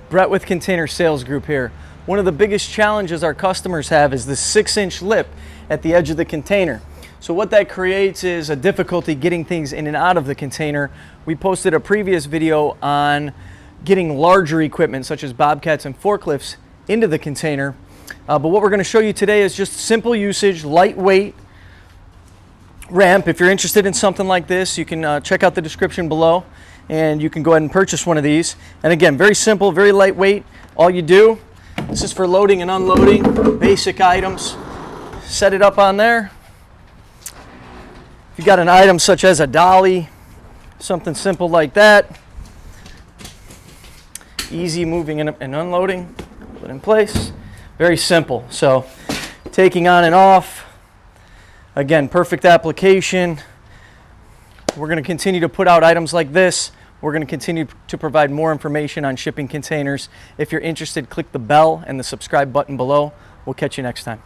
Brett with Container Sales Group here. One of the biggest challenges our customers have is the 6-inch lip at the edge of the container. So what that creates is a difficulty getting things in and out of the container. We posted a previous video on getting larger equipment such as bobcats and forklifts into the container. But what we're going to show you today is just simple usage, lightweight ramp. If you're interested in something like this, you can check out the description below and you can go ahead and purchase one of these. And again, very simple, very lightweight. All you do, this is for loading and unloading basic items. Set it up on there. If you got an item such as a dolly, something simple like that, easy moving and unloading, put in place, very simple. So taking on and off, again, perfect application. We're going to continue to put out items like this. We're going to continue to provide more information on shipping containers. If you're interested, click the bell and the subscribe button below. We'll catch you next time.